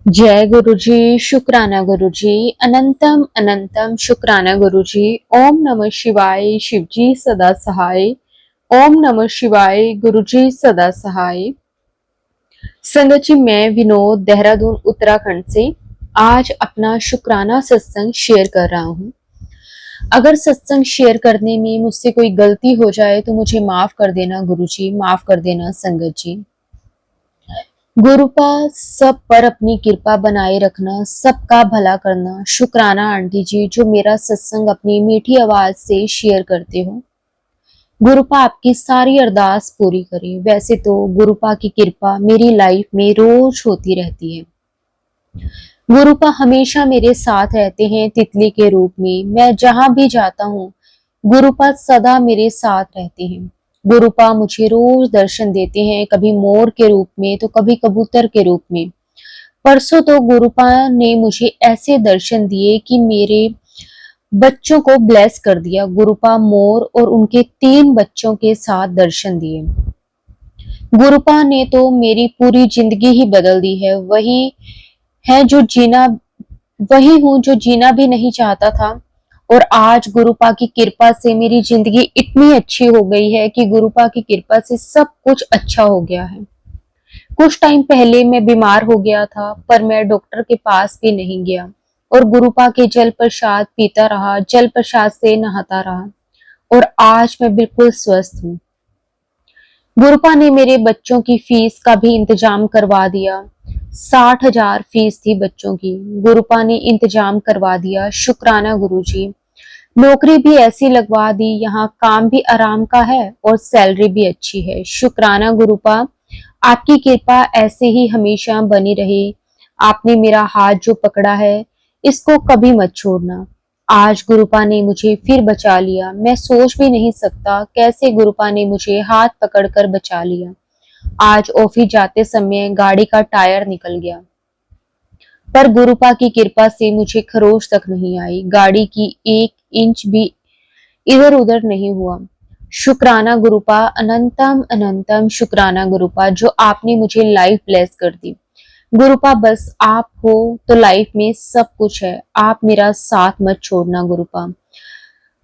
जय गुरु जी, शुक्राना गुरु जी, अनंतम अनंतम शुक्राना गुरु जी। ओम नमः शिवाय, शिव जी सदा सहाय। ओम नमः शिवाय, गुरु जी सदा सहाय। संगत जी, मैं विनोद देहरादून उत्तराखंड से आज अपना शुक्राना सत्संग शेयर कर रहा हूँ। अगर सत्संग शेयर करने में मुझसे कोई गलती हो जाए तो मुझे माफ कर देना गुरु जी, माफ कर देना संगत जी। गुरुपा सब पर अपनी कृपा बनाए रखना, सबका भला करना। शुक्राना आंटी जी जो मेरा सत्संग अपनी मीठी आवाज से शेयर करते हो। गुरुपा आपकी सारी अरदास पूरी करे। वैसे तो गुरुपा की कृपा मेरी लाइफ में रोज होती रहती है। गुरुपा हमेशा मेरे साथ रहते हैं तितली के रूप में। मैं जहां भी जाता हूँ गुरुपा सदा मेरे साथ रहते हैं। गुरुपा मुझे रोज दर्शन देते हैं, कभी मोर के रूप में तो कभी कबूतर के रूप में। परसों तो गुरुपा ने मुझे ऐसे दर्शन दिए कि मेरे बच्चों को ब्लेस कर दिया। गुरुपा मोर और उनके 3 बच्चों के साथ दर्शन दिए। गुरुपा ने तो मेरी पूरी जिंदगी ही बदल दी है। है जो जीना वही हूँ जो जीना भी नहीं चाहता था। और आज गुरुपा की कृपा से मेरी जिंदगी इतनी अच्छी हो गई है कि गुरुपा की कृपा से सब कुछ अच्छा हो गया है। कुछ टाइम पहले मैं बीमार हो गया था पर मैं डॉक्टर के पास भी नहीं गया और गुरुपा के जल प्रसाद पीता रहा, जल प्रसाद से नहाता रहा और आज मैं बिल्कुल स्वस्थ हूँ। गुरुपा ने मेरे बच्चों की फीस का भी इंतजाम करवा दिया। 60,000 फीस थी बच्चों की, गुरुपा ने इंतजाम करवा दिया। शुक्राना गुरुजी। नौकरी भी ऐसी लगवा दी, यहाँ काम भी आराम का है और सैलरी भी अच्छी है। शुक्राना गुरुपा, आपकी कृपा ऐसे ही हमेशा बनी रहे। आपने मेरा हाथ जो पकड़ा है इसको कभी मत छोड़ना। आज गुरुपा ने मुझे फिर बचा लिया। मैं सोच भी नहीं सकता कैसे गुरुपा ने मुझे हाथ पकड़कर बचा लिया। आज ऑफिस जाते समय गाड़ी का टायर निकल गया पर गुरुपा की कृपा से मुझे खरोच तक नहीं आई। गाड़ी की 1 इंच भी इधर उधर नहीं हुआ। शुक्राना गुरुपा, अनंतम अनंतम शुक्राना गुरुपा जो आपने मुझे लाइफ ब्लेस कर दी। गुरुपा बस आप हो तो लाइफ में सब कुछ है। आप मेरा साथ मत छोड़ना गुरुपा।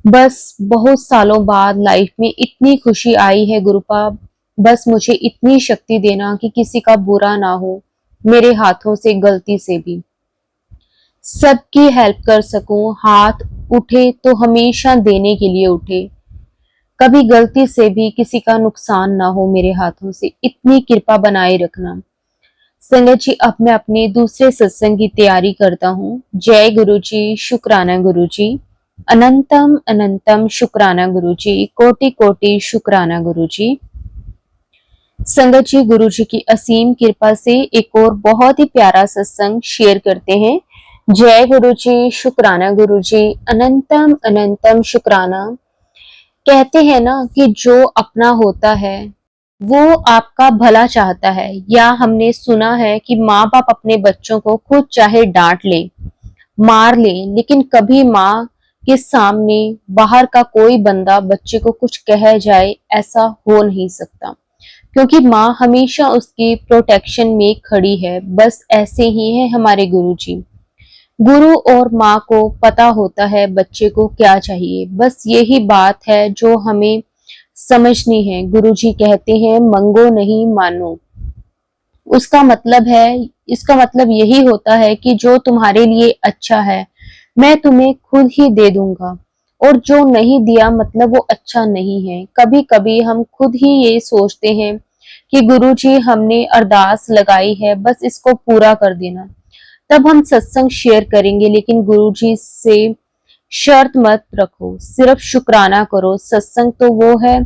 बस बहुत सालों बाद लाइफ में इतनी खुशी आई है गुरुपा। बस मुझे इतनी शक्ति देना कि किसी का बुरा ना हो मेरे हाथों से गलती से भी। सबकी हेल्प कर सकूं। हाथ उठे तो हमेशा देने के लिए उठे। कभी गलती से भी किसी का नुकसान ना हो मेरे हाथों से। इतनी कृपा बनाए रखना। संगत जी, अब मैं अपने दूसरे सत्संग की तैयारी करता हूँ। जय गुरु जी, शुक्राना गुरु जी, अनंतम अनंतम शुक्राना गुरु जी, कोटि कोटि शुक्राना गुरु जी। संगत जी, गुरु जी की असीम कृपा से एक और बहुत ही प्यारा सत्संग शेयर करते हैं। जय गुरु जी, शुक्राना गुरु जी, अनंतम अनंतम शुक्राना। कहते हैं ना कि जो अपना होता है वो आपका भला चाहता है। या हमने सुना है कि माँ बाप अपने बच्चों को खुद चाहे डांट ले, मार ले, लेकिन कभी माँ के सामने बाहर का कोई बंदा बच्चे को कुछ कह जाए ऐसा हो नहीं सकता, क्योंकि माँ हमेशा उसकी प्रोटेक्शन में खड़ी है। बस ऐसे ही है हमारे गुरु जी। गुरु और माँ को पता होता है बच्चे को क्या चाहिए। बस यही बात है जो हमें समझनी है। गुरुजी कहते हैं मंगो नहीं मानो। उसका मतलब है इसका मतलब यही होता है कि जो तुम्हारे लिए अच्छा है मैं तुम्हें खुद ही दे दूंगा और जो नहीं दिया मतलब वो अच्छा नहीं है। कभी कभी हम खुद ही ये सोचते हैं कि गुरुजी हमने अरदास लगाई है बस इसको पूरा कर देना, तब हम सत्संग शेयर करेंगे। लेकिन गुरुजी से शर्त मत रखो, सिर्फ शुक्राना करो। सत्संग तो वो है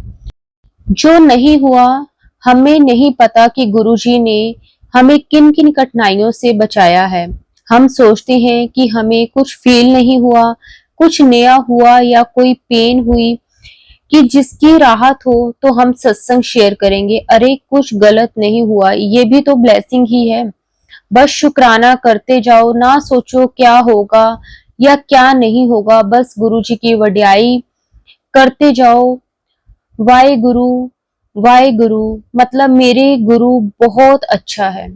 जो नहीं हुआ। हमें नहीं पता कि गुरुजी ने हमें किन किन कठिनाइयों से बचाया है। हम सोचते हैं कि हमें कुछ फील नहीं हुआ, कुछ नया हुआ या कोई पेन हुई कि जिसकी राहत हो तो हम सत्संग शेयर करेंगे। अरे कुछ गलत नहीं हुआ, ये भी तो ब्लेसिंग ही है। बस शुक्राना करते जाओ, ना सोचो क्या होगा या क्या नहीं होगा। बस गुरुजी की वड्याई करते जाओ। वाहे गुरु, वाहे गुरु, मतलब मेरे गुरु बहुत अच्छा है।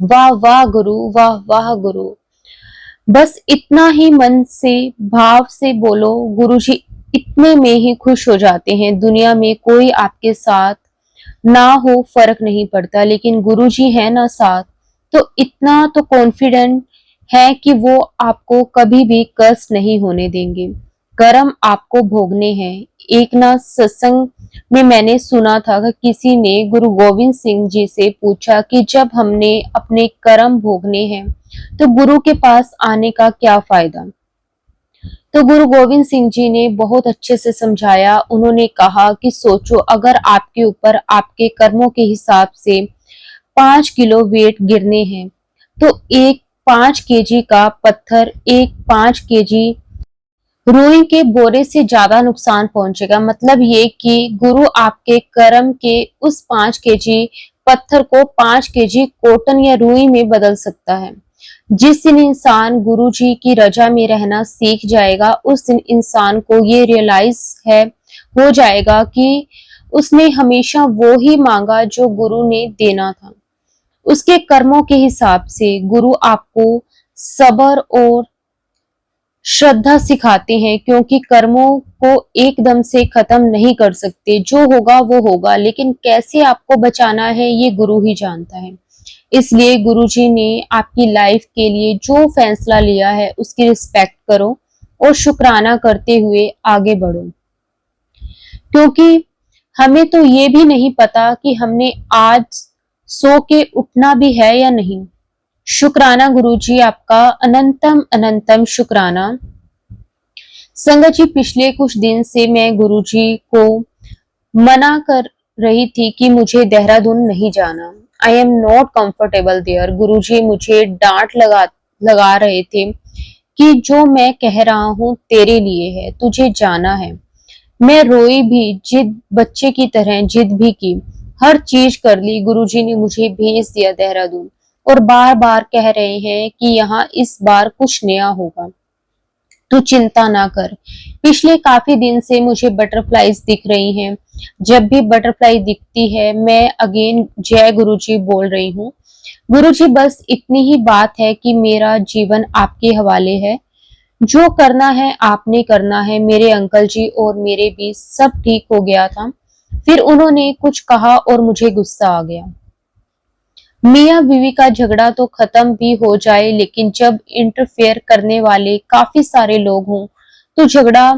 वाह वाह गुरु, वाह वाह गुरु। बस इतना ही मन से भाव से बोलो, गुरुजी इतने में ही खुश हो जाते हैं। दुनिया में कोई आपके साथ ना हो फर्क नहीं पड़ता, लेकिन गुरुजी है ना साथ, तो इतना तो कॉन्फिडेंट है कि वो आपको कभी भी कष्ट नहीं होने देंगे। कर्म आपको भोगने हैं। एक ना सत्संग में मैंने सुना था कि किसी ने गुरु गोविंद सिंह जी से पूछा कि जब हमने अपने कर्म भोगने हैं तो गुरु के पास आने का क्या फायदा। तो गुरु गोविंद सिंह जी ने बहुत अच्छे से समझाया। उन्होंने कहा कि सोचो, अगर आपके ऊपर आपके कर्मों के हिसाब से 5 किलो वेट गिरने हैं तो एक 5 केजी का पत्थर, एक 5 केजी रुई के बोरे से ज्यादा नुकसान पहुंचेगा। मतलब ये कि गुरु आपके कर्म के उस 5 केजी पत्थर को 5 केजी कॉटन या रुई में बदल सकता है। जिस दिन इंसान गुरु जी की रजा में रहना सीख जाएगा, उस दिन इंसान को ये रियलाइज है हो जाएगा कि उसने हमेशा वो ही मांगा जो गुरु ने देना था। उसके कर्मों के हिसाब से गुरु आपको सब्र और श्रद्धा सिखाते हैं, क्योंकि कर्मों को एकदम से खत्म नहीं कर सकते। जो होगा वो होगा, लेकिन कैसे आपको बचाना है ये गुरु ही जानता है। इसलिए गुरुजी ने आपकी लाइफ के लिए जो फैसला लिया है उसकी रिस्पेक्ट करो और शुक्राना करते हुए आगे बढ़ो, क्योंकि हमें तो ये भी नहीं पता कि हमने आज सो के उठना भी है या नहीं। शुक्राना गुरुजी, आपका अनंतम अनंतम शुक्राना। संगत जी, पिछले कुछ दिन से मैं गुरुजी को मना कर रही थी कि मुझे देहरादून नहीं जाना। I am not comfortable there. Guruji मुझे डांट लगा रहे थे कि जो मैं कह रहा हूँ तेरे लिए है, तुझे जाना है। मैं रोई भी, जिद बच्चे की तरह जिद भी की, हर चीज कर ली। गुरुजी ने मुझे भेज दिया देहरादून और बार बार कह रहे हैं कि यहाँ इस बार कुछ नया होगा, तू चिंता ना कर। पिछले काफी दिन से मुझे बटरफ्लाईज दिख रही हैं। जब भी बटरफ्लाई दिखती है मैं अगेन जय गुरुजी बोल रही हूँ। गुरुजी, बस इतनी ही बात है कि मेरा जीवन आपके हवाले है। जो करना है आपने करना है। मेरे अंकल जी और मेरे बीच सब ठीक हो गया था, फिर उन्होंने कुछ कहा और मुझे गुस्सा आ गया। मियाँ बीवी का झगड़ा तो खत्म भी हो जाए, लेकिन जब इंटरफेयर करने वाले काफी सारे लोग हों तो झगड़ा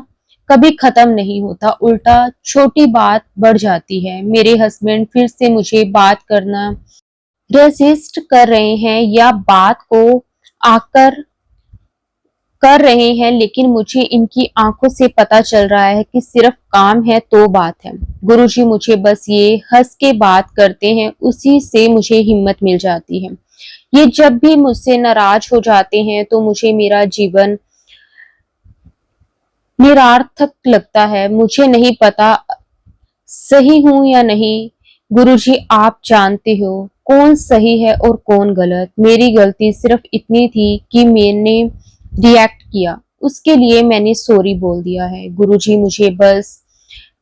कभी खत्म नहीं होता, उल्टा छोटी बात बढ़ जाती है। मेरे हस्बैंड फिर से मुझे बात करना रेजिस्ट कर रहे हैं या बात को आकर कर रहे हैं, लेकिन मुझे इनकी आंखों से पता चल रहा है कि सिर्फ काम है तो बात है। गुरुजी मुझे बस ये हंस के बात करते हैं, उसी से मुझे हिम्मत मिल जाती है। ये जब भी मुझसे नाराज हो जाते हैं तो मुझे मेरा जीवन निरार्थक लगता है। मुझे नहीं पता सही हूं या नहीं। गुरुजी, आप जानते हो कौन सही है और कौन गलत। मेरी गलती सिर्फ इतनी थी कि मैंने रिएक्ट किया, उसके लिए मैंने सॉरी बोल दिया है। गुरुजी, मुझे बस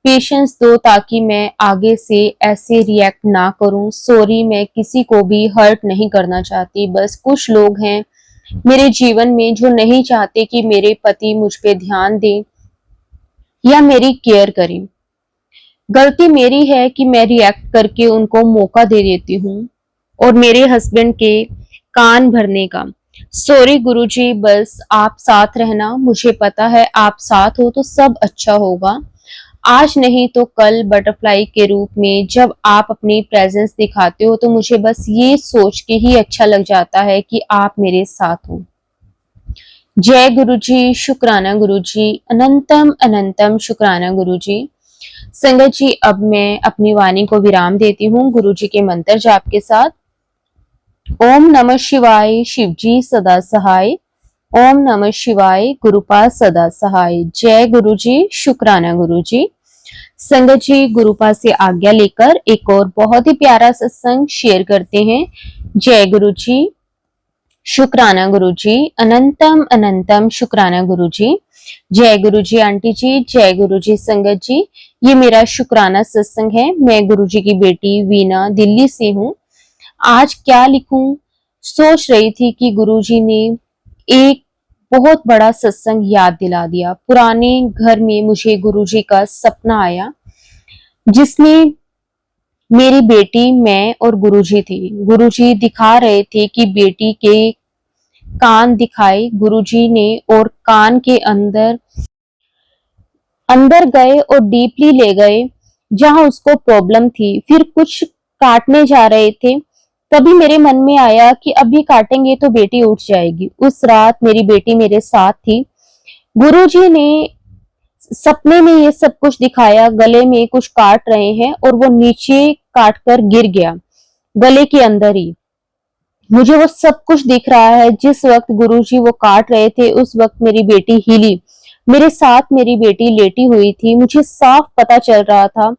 पेशेंस दो ताकि मैं आगे से ऐसे रिएक्ट ना करूं। सॉरी, मैं किसी को भी हर्ट नहीं करना चाहती। बस कुछ लोग हैं मेरे जीवन में जो नहीं चाहते कि मेरे पति मुझ पे ध्यान दें या मेरी केयर करें। गलती मेरी है कि मैं रिएक्ट करके उनको मौका दे देती हूँ और मेरे हस्बैंड के कान भरने का। सॉरी गुरुजी, बस आप साथ रहना। मुझे पता है आप साथ हो तो सब अच्छा होगा। आज नहीं तो कल बटरफ्लाई के रूप में जब आप अपनी प्रेजेंस दिखाते हो तो मुझे बस ये सोच के ही अच्छा लग जाता है कि आप मेरे साथ हो। जय गुरुजी, शुक्राना गुरुजी, अनंतम अनंतम शुक्राना गुरुजी। संगत जी, अब मैं अपनी वाणी को विराम देती हूँ गुरुजी के मंत्र जाप के साथ। ओम नमः शिवाय, शिवजी सदा सहाय। ओम नमः शिवाय, गुरुपाद सदा सहाय। जय गुरुजी, शुक्राना गुरुजी। संगत जी, गुरुपाद से आज्ञा लेकर एक और बहुत ही प्यारा सत्संग शेयर करते हैं। जय गुरुजी, शुक्राना गुरुजी, अनंतम अनंतम शुक्राना गुरुजी। जय गुरुजी आंटी जी, जय गुरुजी संगत जी। ये मेरा शुक्राना सत्संग है। मैं गुरुजी की बेटी वीना दिल्ली से हूँ। आज क्या लिखूं सोच रही थी कि गुरुजी ने एक बहुत बड़ा सत्संग याद दिला दिया। पुराने घर में मुझे गुरुजी का सपना आया, जिसमें मेरी बेटी, मैं और गुरुजी थी। गुरुजी दिखा रहे थे कि बेटी के कान दिखाए गुरुजी ने, और कान के अंदर अंदर गए और डीपली ले गए जहां उसको प्रॉब्लम थी। फिर कुछ काटने जा रहे थे, तभी मेरे मन में आया कि अभी काटेंगे तो बेटी उठ जाएगी। उस रात मेरी बेटी मेरे साथ थी। गुरुजी ने सपने में ये सब कुछ दिखाया, गले में कुछ काट रहे हैं और वो नीचे काट कर गिर गया, गले के अंदर ही। मुझे वो सब कुछ दिख रहा है। जिस वक्त गुरुजी वो काट रहे थे, उस वक्त मेरी बेटी हिली। मेरे साथ मेरी बेटी लेटी हुई थी। मुझे साफ पता चल रहा था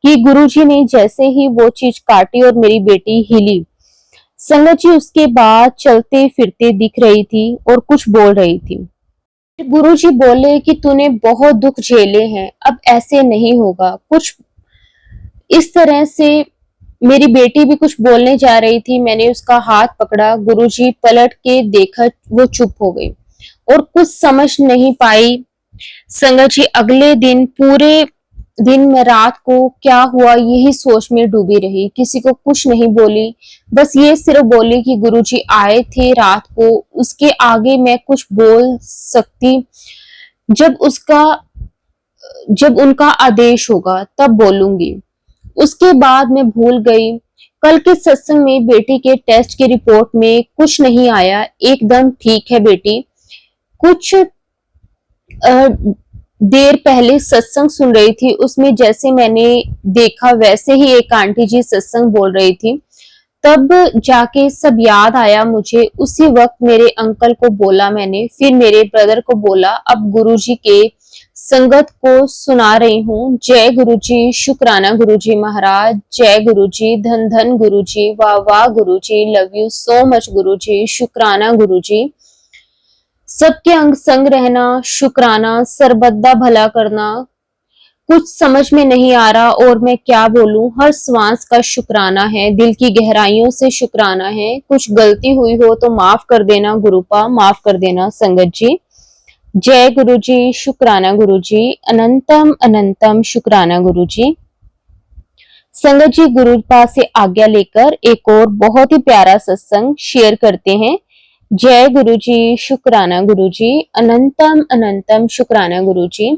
कि गुरुजी ने जैसे ही वो चीज काटी और मेरी बेटी हिली। संगत जी उसके बाद चलते फिरते दिख रही थी और कुछ बोल रही थी। गुरुजी बोले कि तूने बहुत दुख झेले हैं, अब ऐसे नहीं होगा। कुछ इस तरह से मेरी बेटी भी कुछ बोलने जा रही थी। मैंने उसका हाथ पकड़ा। गुरुजी पलट के देखा, वो चुप हो गई और कुछ समझ नहीं पाई। संगत जी अगले दिन पूरे दिन में रात को क्या हुआ यही सोच में डूबी रही। किसी को कुछ नहीं बोली, बस ये सिर्फ बोली कि गुरुजी आए थे रात को। उसके आगे मैं कुछ बोल सकती, जब उसका जब उनका आदेश होगा तब बोलूंगी। उसके बाद मैं भूल गई। कल के सत्संग में बेटी के टेस्ट की रिपोर्ट में कुछ नहीं आया, एकदम ठीक है बेटी। कुछ देर पहले सत्संग सुन रही थी, उसमें जैसे मैंने देखा वैसे ही एक आंटी जी सत्संग बोल रही थी। तब जाके सब याद आया मुझे। उसी वक्त मेरे अंकल को बोला मैंने, फिर मेरे ब्रदर को बोला। अब गुरुजी के संगत को सुना रही हूँ। जय गुरुजी, शुक्राना गुरुजी महाराज। जय गुरुजी, धन धन गुरुजी, वाह वाह गुरुजी, लव यू सो मच गुरुजी, शुक्राना गुरुजी। सबके अंग संग रहना, शुक्राना, सरबद्दा भला करना। कुछ समझ में नहीं आ रहा और मैं क्या बोलूं। हर श्वास का शुक्राना है, दिल की गहराइयों से शुक्राना है। कुछ गलती हुई हो तो माफ कर देना गुरुपा, माफ कर देना संगत जी। जय गुरु जी, शुक्राना गुरु जी, अनंतम अनंतम शुक्राना गुरु जी। संगत जी गुरुपा से आज्ञा लेकर एक और बहुत ही प्यारा सत्संग शेयर करते हैं। जय गुरु जी, शुक्राना गुरु जी, अनंतम अनंतम शुक्राना गुरु जी।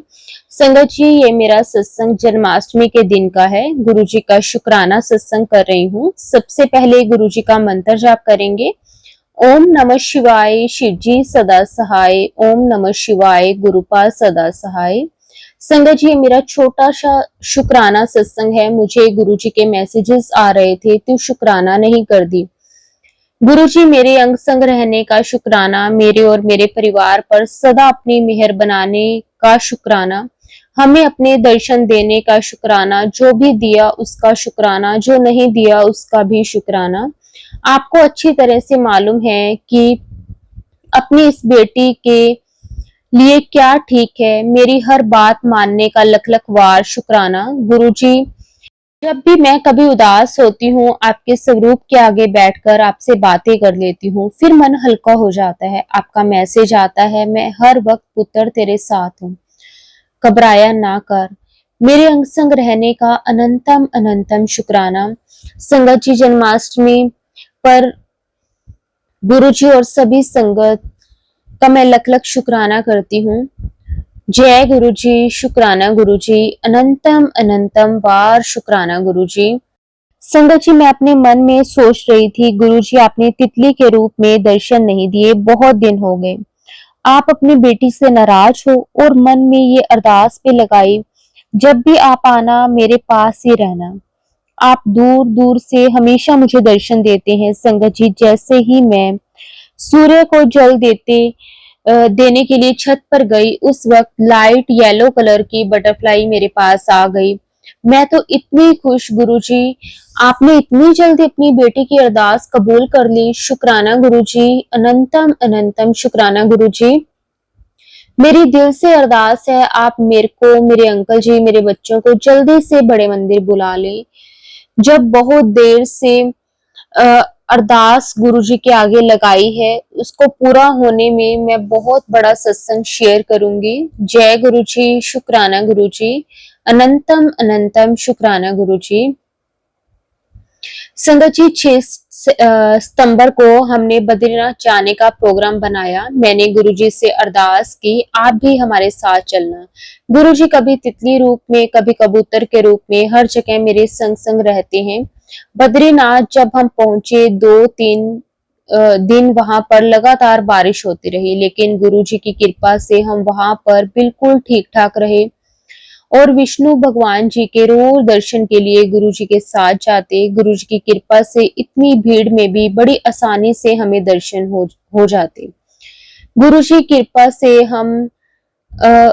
संगत जी ये मेरा सत्संग जन्माष्टमी के दिन का है। गुरु जी का शुक्राना सत्संग कर रही हूँ। सबसे पहले गुरु जी का मंत्र जाप करेंगे। ओम नमः शिवाय, शिव जी सदा सहाय। ओम नमः शिवाय, गुरुपा सदा सहाय। संगत जी मेरा छोटा सा शुक्राना सत्संग है। मुझे गुरु जी के मैसेजेस आ रहे थे, तू शुक्राना नहीं कर दी। गुरु जी मेरे अंग संग रहने का शुक्राना, मेरे और मेरे परिवार पर सदा अपनी मेहर बनाने का शुक्राना, हमें अपने दर्शन देने का शुक्राना, जो भी दिया उसका शुक्राना, जो नहीं दिया उसका भी शुक्राना। आपको अच्छी तरह से मालूम है कि अपनी इस बेटी के लिए क्या ठीक है। मेरी हर बात मानने का लख लख वार शुक्राना। गुरुजी जब भी मैं कभी उदास होती हूँ, आपके स्वरूप के आगे बैठकर आपसे बातें कर लेती हूँ, फिर मन हल्का हो जाता है। आपका मैसेज आता है, मैं हर वक्त पुत्र तेरे साथ हूँ, घबराया ना कर। मेरे अंग संग रहने का अनंतम अनंतम शुक्राना। संगत जी जन्माष्टमी पर गुरुजी और सभी संगत का मैं लख लख शुक्राना करती हूँ। जय गुरुजी, शुक्राना गुरुजी, अनंतम अनंतम बार शुक्राना गुरुजी। संगत जी मैं अपने मन में सोच रही थी, गुरुजी आपने तितली के रूप में दर्शन नहीं दिए, बहुत दिन हो गए। आप अपनी बेटी से नाराज हो और मन में ये अरदास पे लगाई, जब भी आप आना मेरे पास ही रहना। आप दूर दूर से हमेशा मुझे दर्शन देते हैं संगत जी। जैसे ही मैं सूर्य को जल देने के लिए छत पर गई, उस वक्त लाइट येलो कलर की बटरफ्लाई मेरे पास आ गई। मैं तो इतनी खुश। गुरुजी आपने इतनी जल्दी अपनी बेटी की अरदास कबूल कर ली, शुक्राना गुरुजी, अनंतम अनंतम शुक्राना गुरुजी। मेरी दिल से अरदास है, आप मेरे को, मेरे अंकल जी, मेरे बच्चों को जल्दी से बड़े मंदिर बुला ले। जब बहुत देर से अरदास गुरुजी के आगे लगाई है, उसको पूरा होने में मैं बहुत बड़ा सत्संग शेयर करूंगी। जय गुरुजी, शुक्राना गुरुजी, अनंतम अनंतम शुक्राना गुरुजी। संगत जी, 6 सितंबर को हमने बद्रीनाथ जाने का प्रोग्राम बनाया। मैंने गुरुजी से अरदास की, आप भी हमारे साथ चलना। गुरुजी कभी तितली रूप में, कभी कबूतर के रूप में हर जगह मेरे संग संग रहते हैं। बद्रीनाथ जब हम पहुंचे 2-3 दिन वहां पर लगातार बारिश होती रही, लेकिन गुरुजी की कृपा से हम वहां पर बिल्कुल ठीक ठाक रहे और विष्णु भगवान जी के रोज दर्शन के लिए गुरु जी के साथ जाते। गुरु जी की कृपा से इतनी भीड़ में भी बड़ी आसानी से हमें दर्शन हो जाते। गुरु जी की कृपा से हम अ,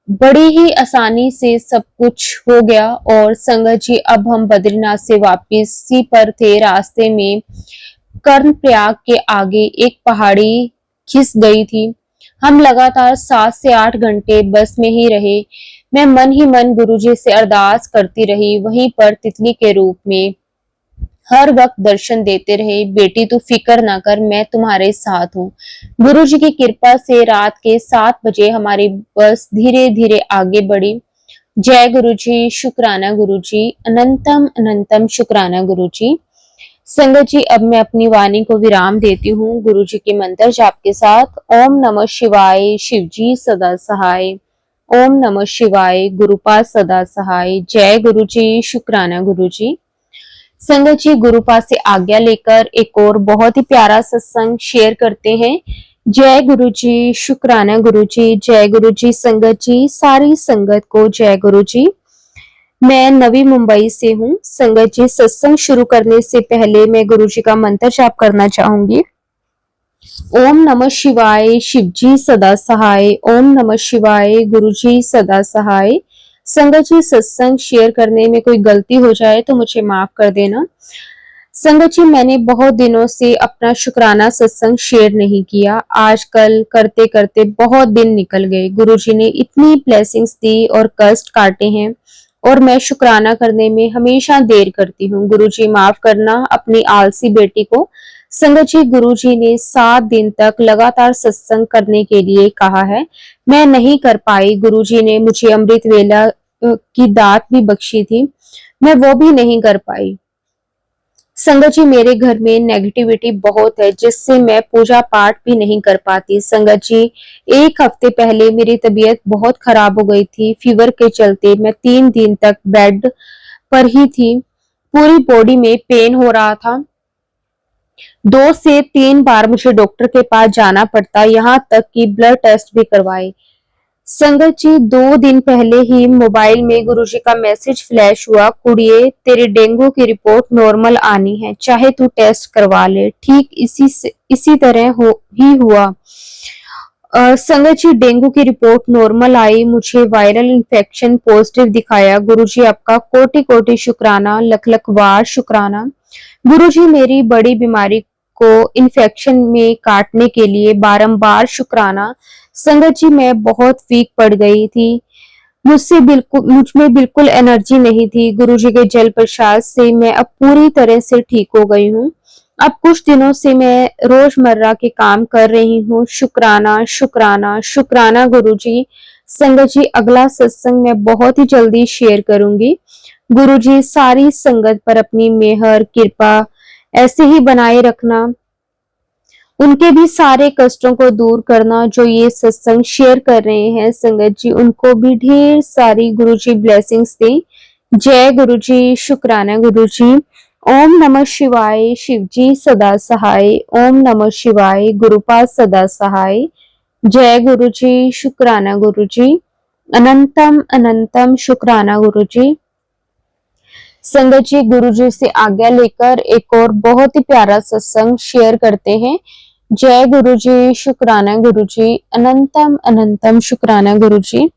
बड़ी ही आसानी से सब कुछ हो गया। और संगत जी, अब हम बद्रीनाथ से वापसी पर थे। रास्ते में कर्णप्रयाग के आगे एक पहाड़ी खिस गई थी। हम लगातार 7 से 8 घंटे बस में ही रहे। मैं मन ही मन गुरुजी से अरदास करती रही, वहीं पर तितली के रूप में हर वक्त दर्शन देते रहे। बेटी तू फिक्र ना कर, मैं तुम्हारे साथ हूँ। गुरुजी की कृपा से रात के 7 बजे हमारी बस धीरे धीरे आगे बढ़ी। जय गुरुजी, शुक्राना गुरुजी, अनंतम अनंतम शुक्राना गुरुजी। संगत जी, अब मैं अपनी वाणी को विराम देती हूँ गुरु जी के मंत्र जाप के साथ। ओम नमः शिवाय, शिव जी सदा सहाय। ओम नमः शिवाय, गुरुपाद सदा सहाय। जय गुरु जी, शुक्राना गुरु जी। संगत जी, गुरुपाद से आज्ञा लेकर एक और बहुत ही प्यारा सत्संग शेयर करते हैं। जय गुरु जी, शुक्राना गुरु जी, जय गुरु जी। संगत जी, सारी संगत को जय गुरु जी। मैं नवी मुंबई से हूँ। संगत जी, सत्संग शुरू करने से पहले मैं गुरु जी का मंत्र जाप करना चाहूंगी। ओम नमः शिवाय, शिव जी सदा सहाय। ओम नमः शिवाय, गुरु जी सदा सहाय। संगत जी, सत्संग शेयर करने में कोई गलती हो जाए तो मुझे माफ कर देना। संगत जी, मैंने बहुत दिनों से अपना शुक्राना सत्संग शेयर नहीं किया। आजकल करते करते बहुत दिन निकल गए। गुरु जी ने इतनी ब्लेसिंग्स दी और कष्ट काटे हैं और मैं शुक्राना करने में हमेशा देर करती हूँ। गुरु जी माफ करना अपनी आलसी बेटी को। संगत जी, गुरु जी ने 7 दिन तक लगातार सत्संग करने के लिए कहा है, मैं नहीं कर पाई। गुरु जी ने मुझे अमृत वेला की दात भी बख्शी थी, मैं वो भी नहीं कर पाई। संगत जी, मेरे घर में नेगेटिविटी बहुत है, जिससे मैं पूजा पाठ भी नहीं कर पाती। संगत जी, 1 हफ्ते पहले मेरी तबीयत बहुत खराब हो गई थी। फीवर के चलते मैं 3 दिन तक बेड पर ही थी। पूरी बॉडी में पेन हो रहा था। 2 से 3 बार मुझे डॉक्टर के पास जाना पड़ता, यहाँ तक कि ब्लड टेस्ट भी करवाए। संगत जी, 2 दिन पहले ही मोबाइल में गुरुजी का मैसेज फ्लैश हुआ, कुड़िए तेरे डेंगू की रिपोर्ट नॉर्मल आनी है, चाहे तू टेस्ट करवा ले। ठीक इसी तरह ही हुआ। संगत जी, डेंगू की रिपोर्ट नॉर्मल आई, मुझे वायरल इन्फेक्शन पॉजिटिव दिखाया। गुरुजी आपका कोटि कोटि शुक्राना, लख लख बार शुक्राना। गुरुजी, मेरी बड़ी बीमारी को इन्फेक्शन में काटने के लिए बारंबार शुक्राना। संगत जी, मैं बहुत वीक पड़ गई थी, मुझ में बिल्कुल एनर्जी नहीं थी। गुरुजी के जल प्रसाद से मैं अब पूरी तरह से ठीक हो गई हूँ। अब कुछ दिनों से मैं रोजमर्रा के काम कर रही हूँ। शुक्राना शुक्राना शुक्राना गुरुजी। संगत जी, अगला सत्संग मैं बहुत ही जल्दी शेयर करूंगी। गुरुजी, सारी संगत पर अपनी मेहर कृपा ऐसे ही बनाए रखना, उनके भी सारे कष्टों को दूर करना। जो ये सत्संग शेयर कर रहे हैं संगत जी, उनको भी ढेर सारी गुरुजी ब्लेसिंग्स दे। जय गुरुजी, शुक्राना गुरुजी। ओम नमः शिवाय, शिव जी सदा सहाय। ओम नमः शिवाय, गुरुपाद सदा सहाय। जय गुरुजी, शुक्राना गुरुजी, अनंतम अनंतम शुक्राना गुरुजी। संगत जी, गुरुजी से आज्ञा लेकर एक और बहुत ही प्यारा सत्संग शेयर करते हैं। जय गुरुजी, शुक्राना गुरुजी, अनंतम अनंतम शुक्राना गुरुजी।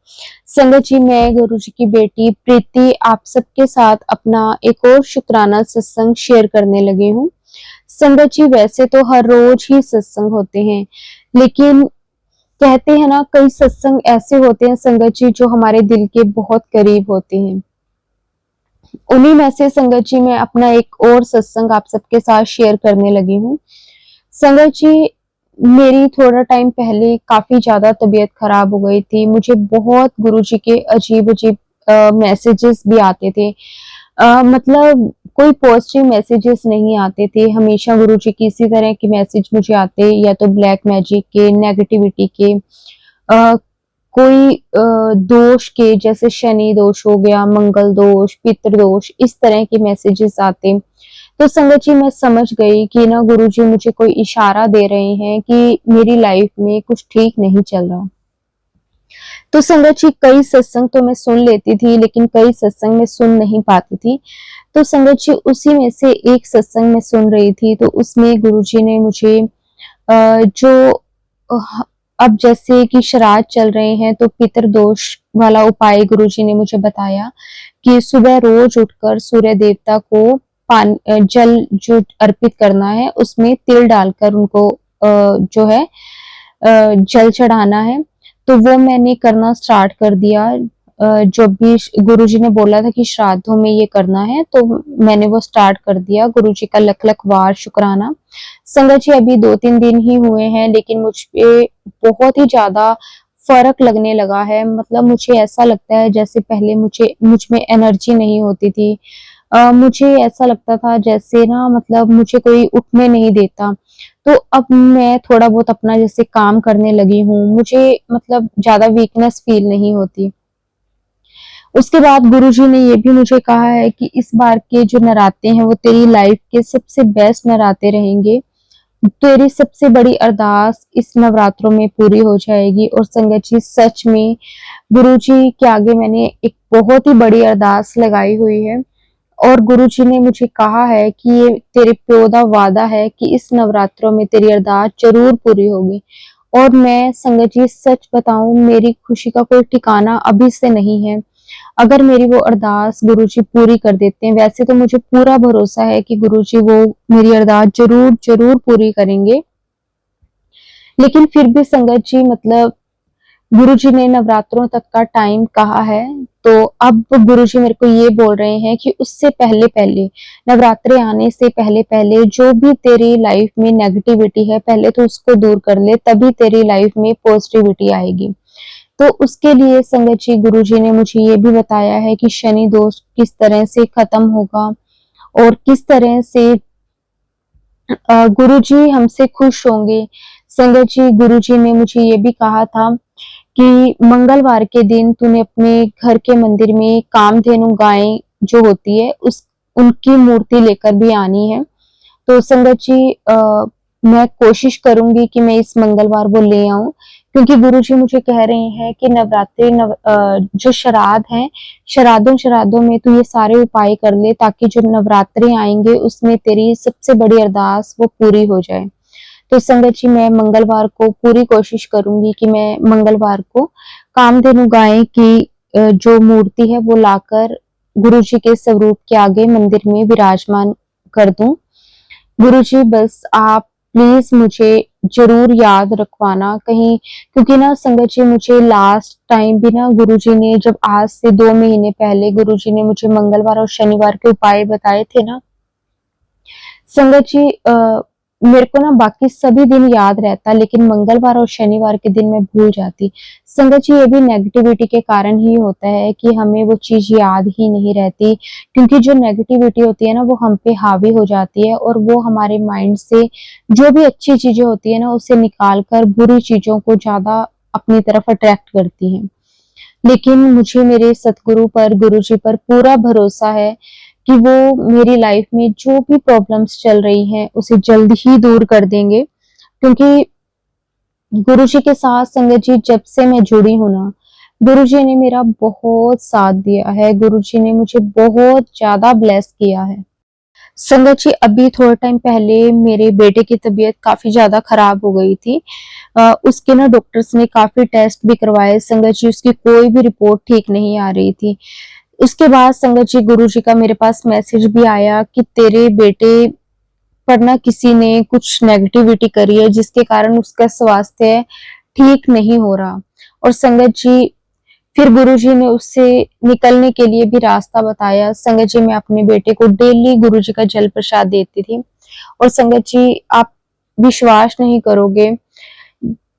संगत जी, मैं गुरुजी की बेटी प्रीति आप सबके साथ अपना एक और शुक्राना सत्संग शेयर करने लगी हूँ। संगत जी, वैसे तो हर रोज ही सत्संग होते हैं, लेकिन कहते हैं ना, कई सत्संग ऐसे होते हैं संगत जी जो हमारे दिल के बहुत करीब होते हैं। उन्हीं में से संगत जी मैं अपना एक और सत्संग आप सबके साथ शेयर करने लगी हूँ। संगत जी, मेरी थोड़ा टाइम पहले काफ़ी ज़्यादा तबीयत खराब हो गई थी। मुझे बहुत गुरुजी के अजीब-अजीब मैसेजेस भी आते थे। मतलब कोई पॉज़िटिव मैसेजेस नहीं आते थे, हमेशा गुरुजी की इसी तरह के मैसेज मुझे आते, या तो ब्लैक मैजिक के, नेगेटिविटी के, कोई दोष के, जैसे शनि दोष हो गया, मंगल दोष, पितृ दोष, इस तरह के मैसेजेस आते। तो संगत जी मैं समझ गई कि ना गुरुजी मुझे कोई इशारा दे रहे हैं कि मेरी लाइफ में कुछ ठीक नहीं चल रहा। तो संगत जी कई सत्संग तो मैं सुन लेती थी, लेकिन कई सत्संग मैं सुन नहीं पाती थी। तो संगत जी उसी में से एक सत्संग मैं सुन रही थी, तो उसमें गुरुजी ने मुझे जो अह, अब जैसे कि श्राद्ध चल रहे हैं, तो पितृदोष वाला उपाय गुरुजी ने मुझे बताया कि सुबह रोज उठकर सूर्य देवता को जल जो अर्पित करना है, उसमें तिल डालकर उनको जो है जल चढ़ाना है। तो वो मैंने करना स्टार्ट कर दिया। जब भी गुरुजी ने बोला था कि श्राद्धों में ये करना है, तो मैंने वो स्टार्ट कर दिया। गुरुजी का लख-लख वार शुक्राना। संगत जी अभी 2-3 दिन ही हुए हैं, लेकिन मुझ पे बहुत ही ज़्यादा फ़र्क लगने लगा है। मतलब मुझे ऐसा लगता है जैसे पहले मुझ में एनर्जी नहीं होती थी। मुझे ऐसा लगता था जैसे ना, मतलब मुझे कोई उठने नहीं देता। तो अब मैं थोड़ा बहुत अपना जैसे काम करने लगी हूँ, मुझे मतलब ज़्यादा वीकनेस फ़ील नहीं होती। उसके बाद गुरुजी ने ये भी मुझे कहा है कि इस बार के जो नराते हैं, वो तेरी लाइफ़ के सबसे बेस्ट नराते रहेंगे। तेरी सबसे बड़ी अरदास इस नवरात्रों में पूरी हो जाएगी। और संगत जी सच में गुरुजी के आगे मैंने एक बहुत ही बड़ी अरदास लगाई हुई है, और गुरुजी ने मुझे कहा है कि ये तेरे प्यो दा वादा है कि इस नवरात्रों में तेरी अरदास ज़रूर पूरी होगी। और मैं संगत जी सच बताऊँ, मेरी खुशी का कोई ठिकाना अभी से नहीं है। अगर मेरी वो अरदास गुरुजी पूरी कर देते हैं, वैसे तो मुझे पूरा भरोसा है कि गुरुजी वो मेरी अरदास ज़रूर पूरी करेंगे। लेकिन फिर भी संगत जी, मतलब गुरुजी ने नवरात्रों तक का टाइम कहा है, तो अब गुरुजी मेरे को ये बोल रहे हैं कि उससे पहले-पहले, नवरात्रे आने से पहले-पहले जो भी तेरी लाइफ में नेगेटिविटी है, पहले तो उसको दूर कर ले, तभी तेरी लाइफ में पॉजिटिविटी आएगी। तो उसके लिए संगत जी गुरुजी ने मुझे ये भी बताया है कि शनि दोष किस तरह से खत्म होगा, और किस तरह से गुरुजी हमसे खुश होंगे। संगत जी गुरुजी ने मुझे ये भी कहा था कि मंगलवार के दिन तूने अपने घर के मंदिर में कामधेनु गाय जो होती है, उस उनकी मूर्ति लेकर भी आनी है। तो संगत जी मैं कोशिश करूँगी कि मैं इस मंगलवार वो ले आऊँ, क्योंकि गुरुजी मुझे कह रहे हैं कि नवरात्रि जो श्राद्ध हैं, श्राद्धों में तू ये सारे उपाय कर ले, ताकि जो नवरात्रे आएँगे उसमें तेरी सबसे बड़ी अरदास वो पूरी हो जाए। तो संगत जी मैं मंगलवार को पूरी कोशिश करूँगी कि मैं मंगलवार को कामधेनु गाय की जो मूर्ति है वो लाकर गुरुजी के स्वरूप के आगे मंदिर में विराजमान कर दूँ। गुरुजी बस आप प्लीज़ मुझे ज़रूर याद रखवाना कहीं, क्योंकि ना संगत जी मुझे लास्ट टाइम भी ना गुरुजी ने, जब आज से 2 महीने पहले गुरुजी ने मुझे मंगलवार और शनिवार के उपाय बताए थे ना, संगत जी मेरे को ना बाकी सभी दिन याद रहता, लेकिन मंगलवार और शनिवार के दिन मैं भूल जाती। संगत जी ये भी नेगेटिविटी के कारण ही होता है कि हमें वो चीज़ याद ही नहीं रहती, क्योंकि जो नेगेटिविटी होती है ना, वो हम पे हावी हो जाती है, और वो हमारे माइंड से जो भी अच्छी चीज़ें होती है ना, उसे निकाल कर बुरी चीज़ों को ज़्यादा अपनी तरफ अट्रैक्ट करती हैं। लेकिन मुझे मेरे सतगुरु पर, गुरुजी पर पूरा भरोसा है कि वो मेरी लाइफ में जो भी प्रॉब्लम्स चल रही हैं, उसे जल्द ही दूर कर देंगे। क्योंकि गुरुजी के साथ संगत जी जब से मैं जुड़ी हूँ ना, गुरुजी ने मेरा बहुत साथ दिया है, गुरुजी ने मुझे बहुत ज़्यादा ब्लेस किया है। संगत जी अभी थोड़ा टाइम पहले मेरे बेटे की तबीयत काफ़ी ज़्यादा खराब हो गई थी। उसके ना डॉक्टर्स ने काफ़ी टेस्ट भी करवाए संगत जी, उसकी कोई भी रिपोर्ट ठीक नहीं आ रही थी। उसके बाद संगत जी गुरुजी का मेरे पास मैसेज भी आया कि तेरे बेटे पर ना किसी ने कुछ नेगेटिविटी करी है, जिसके कारण उसका स्वास्थ्य ठीक नहीं हो रहा। और संगत जी फिर गुरुजी ने उससे निकलने के लिए भी रास्ता बताया। संगत जी, मैं अपने बेटे को डेली गुरुजी का जल प्रसाद देती थी और संगत जी, आप विश्वास नहीं करोगे,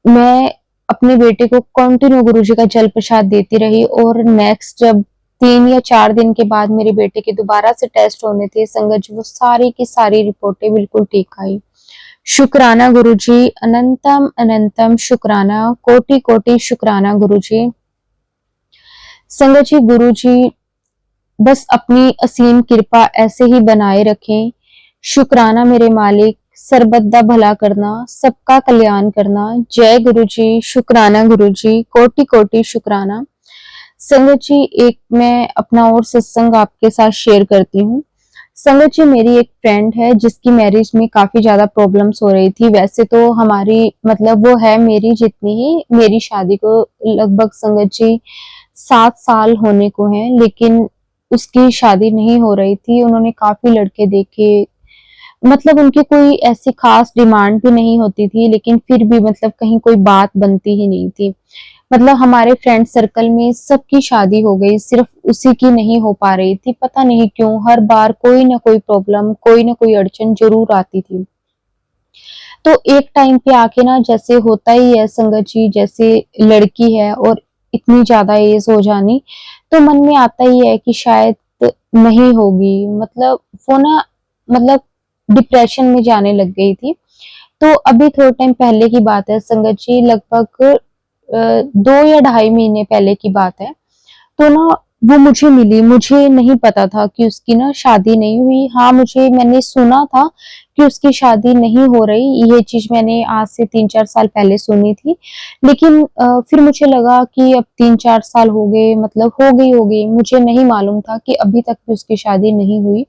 मैं अपने बेटे को कंटिन्यू गुरुजी का जल प्रसाद देती रही और नेक्स्ट जब 3 या 4 दिन के बाद मेरे बेटे के दोबारा से टेस्ट होने थे संगत जी, वो सारी की सारी रिपोर्टें बिल्कुल ठीक आई। शुक्राना गुरुजी, अनंतम अनंतम शुक्राना, कोटि कोटि शुक्राना गुरुजी। संगत जी, गुरुजी बस अपनी असीम कृपा ऐसे ही बनाए रखें। शुक्राना मेरे मालिक, सर्बत दा भला करना, सबका कल्याण करना। जय गुरुजी, शुक्राना गुरुजी, कोटि कोटि शुक्राना। संगत जी, एक मैं अपना और सत्संग आपके साथ शेयर करती हूँ। संगत जी, मेरी एक फ्रेंड है जिसकी मैरिज में काफी ज्यादा प्रॉब्लम्स हो रही थी। वैसे तो हमारी मतलब वो है मेरी जितनी ही, मेरी शादी को लगभग संगत जी 7 साल होने को हैं, लेकिन उसकी शादी नहीं हो रही थी। उन्होंने काफी लड़के देखे, मतलब उनकी कोई ऐसी खास डिमांड भी नहीं होती थी, लेकिन फिर भी मतलब कहीं कोई बात बनती ही नहीं थी। मतलब हमारे फ्रेंड सर्कल में सबकी शादी हो गई, सिर्फ उसी की नहीं हो पा रही थी। पता नहीं क्यों हर बार कोई ना कोई प्रॉब्लम, कोई ना कोई अड़चन जरूर आती थी। तो एक टाइम पे आके ना, जैसे होता ही है संगत जी, जैसे लड़की है और इतनी ज्यादा एज हो जानी, तो मन में आता ही है कि शायद नहीं होगी। मतलब वो ना, मतलब डिप्रेशन में जाने लग गई थी। तो अभी थोड़े टाइम पहले की बात है संगत जी, लगभग 2 या ढाई महीने पहले की बात है। तो ना वो मुझे मिली, मुझे नहीं पता था कि उसकी ना शादी नहीं हुई। हाँ, मैंने सुना था कि उसकी शादी नहीं हो रही, ये चीज मैंने आज से 3-4 साल पहले सुनी थी। लेकिन फिर मुझे लगा कि अब 3-4 साल हो गए, मतलब हो गई, मुझे नहीं मालूम था कि अभी तक भी उसकी शादी नहीं हुई।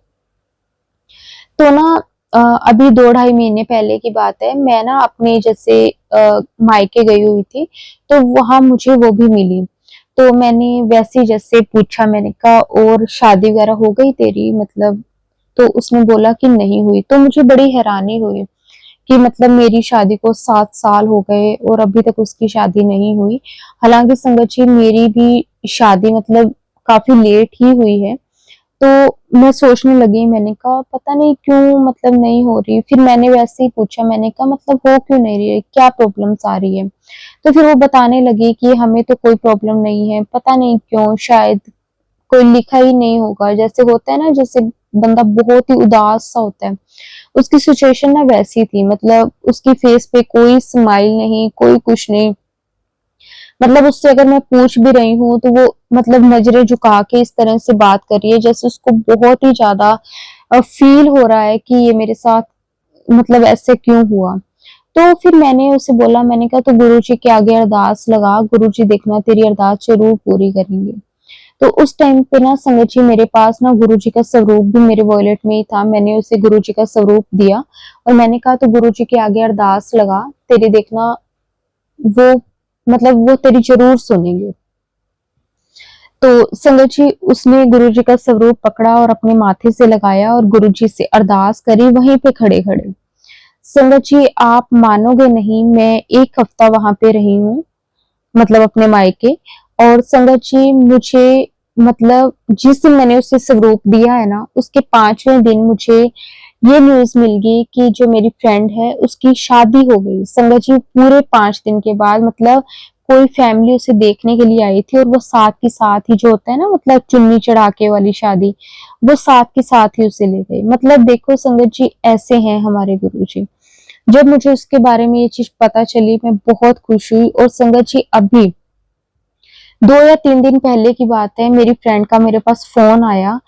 तो ना अभी 2-ढाई महीने पहले की बात है, मैं ना अपने जैसे मायके गई हुई थी, तो वहां मुझे वो भी मिली। तो मैंने वैसे जैसे पूछा, मैंने कहा और शादी वगैरह हो गई तेरी, मतलब। तो उसने बोला कि नहीं हुई। तो मुझे बड़ी हैरानी हुई कि मतलब मेरी शादी को 7 साल हो गए और अभी तक उसकी शादी नहीं हुई। हालांकि संगत जी, मेरी भी शादी मतलब काफी लेट ही हुई है। तो मैं सोचने लगी, मैंने कहा पता नहीं क्यों मतलब नहीं हो रही। फिर मैंने वैसे ही पूछा, मैंने कहा मतलब हो क्यों नहीं रही है, क्या प्रॉब्लम्स आ रही है। तो फिर वो बताने लगी कि हमें तो कोई प्रॉब्लम नहीं है, पता नहीं क्यों, शायद कोई लिखा ही नहीं होगा। जैसे होता है ना, जैसे बंदा बहुत ही उदास सा होता है, उसकी सिचुएशन ना वैसी थी। मतलब उसकी फेस पे कोई स्माइल नहीं, कोई कुछ नहीं। मतलब उससे अगर मैं पूछ भी रही हूँ तो वो मतलब नजरें झुका के इस तरह से बात कर रही है, जैसे उसको बहुत ही ज्यादा फील हो रहा है कि ये मेरे साथ मतलब ऐसे क्यों हुआ। तो फिर मैंने उसे बोला, मैंने कहा तो गुरुजी के आगे अरदास लगा, गुरुजी देखना तेरी अरदास जरूर पूरी करेंगे। तो उस टाइम पे ना संगत जी, मेरे पास ना गुरुजी का स्वरूप भी मेरे वॉलेट में ही था। मैंने उसे गुरुजी का स्वरूप दिया और मैंने कहा तो गुरुजी के आगे अरदास लगा, तेरी देखना वो मतलब वो तेरी जरूर सुनेंगे। तो संगत जी, उसने गुरुजी का स्वरूप पकड़ा और अपने माथे से लगाया और गुरुजी से अरदास करी वहीं पे खड़े खड़े। संगत जी, आप मानोगे नहीं, मैं 1 हफ्ता वहां पे रही हूँ, मतलब अपने मायके। और संगत जी, मुझे मतलब जिस दिन मैंने उसे स्वरूप दिया है ना, उसके 5वें दिन मुझे ये न्यूज मिल गई कि जो मेरी फ्रेंड है उसकी शादी हो गई। संगत जी, पूरे 5 दिन के बाद, मतलब कोई फैमिली उसे देखने के लिए आई थी और वो साथ के साथ ही, जो होता है ना मतलब चुन्नी चढ़ा के वाली शादी, वो साथ के साथ ही उसे ले गए। मतलब देखो संगत जी, ऐसे हैं हमारे गुरुजी। जब मुझे उसके बारे में ये चीज पता चली, मैं बहुत खुश हुई। और संगत जी, अभी 2 या 3 दिन पहले की बात है, मेरी फ्रेंड का मेरे पास फोन आया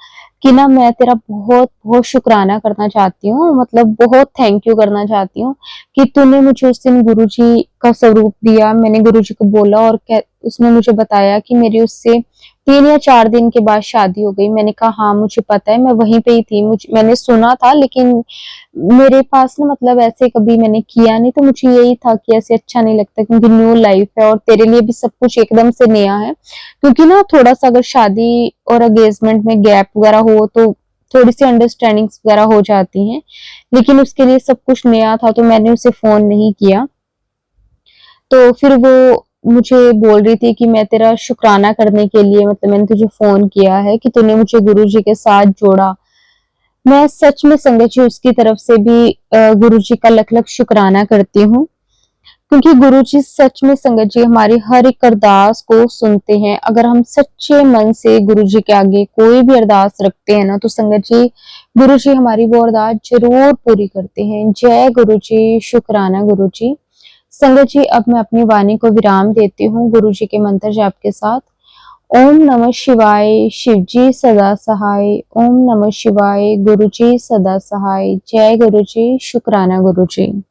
कि ना मैं तेरा बहुत बहुत शुक्राना करना चाहती हूँ, मतलब बहुत थैंक यू करना चाहती हूँ कि तूने मुझे उस दिन गुरुजी का स्वरूप दिया। मैंने गुरुजी को बोला और उसने मुझे बताया कि मेरी उससे 3 या 4 दिन के बाद शादी हो गई। मैंने कहा हाँ मुझे पता है, मैं वहीं पे ही थी, मैंने सुना था, लेकिन मेरे पास ना मतलब ऐसे कभी मैंने किया नहीं। तो मुझे यही था कि ऐसे अच्छा नहीं लगता, क्योंकि न्यू लाइफ है और तेरे लिए भी सब कुछ एकदम से नया है। क्योंकि ना थोड़ा सा अगर शादी और एंगेजमेंट में गैप वगैरह हो तो थोड़ी सी अंडरस्टैंडिंग्स वगैरह हो जाती हैं, लेकिन उसके लिए सब कुछ नया था तो मैंने उसे फोन नहीं किया। तो फिर वो मुझे बोल रही थी कि मैं तेरा शुक्राना करने के लिए मतलब मैंने तुझे फ़ोन किया है कि तूने मुझे गुरुजी के साथ जोड़ा। मैं सच में संगत जी उसकी तरफ से भी गुरुजी का लख-लख शुक्राना करती हूँ। क्योंकि गुरुजी सच में संगत जी हमारी हर एक अरदास को सुनते हैं। अगर हम सच्चे मन से गुरुजी के आगे कोई भी अरदास रखते हैं ना, तो संगत जी गुरुजी हमारी वो अरदास ज़रूर पूरी करते हैं। जय गुरुजी, शुक्राना गुरुजी। संगत जी अब मैं अपनी वाणी को विराम देती हूँ गुरुजी के मंत्र जाप के साथ। ओम नमः शिवाय, शिवजी सदा सहाय। ओम नमः शिवाय, गुरुजी सदा सहाय। जय गुरुजी, शुक्राना गुरुजी।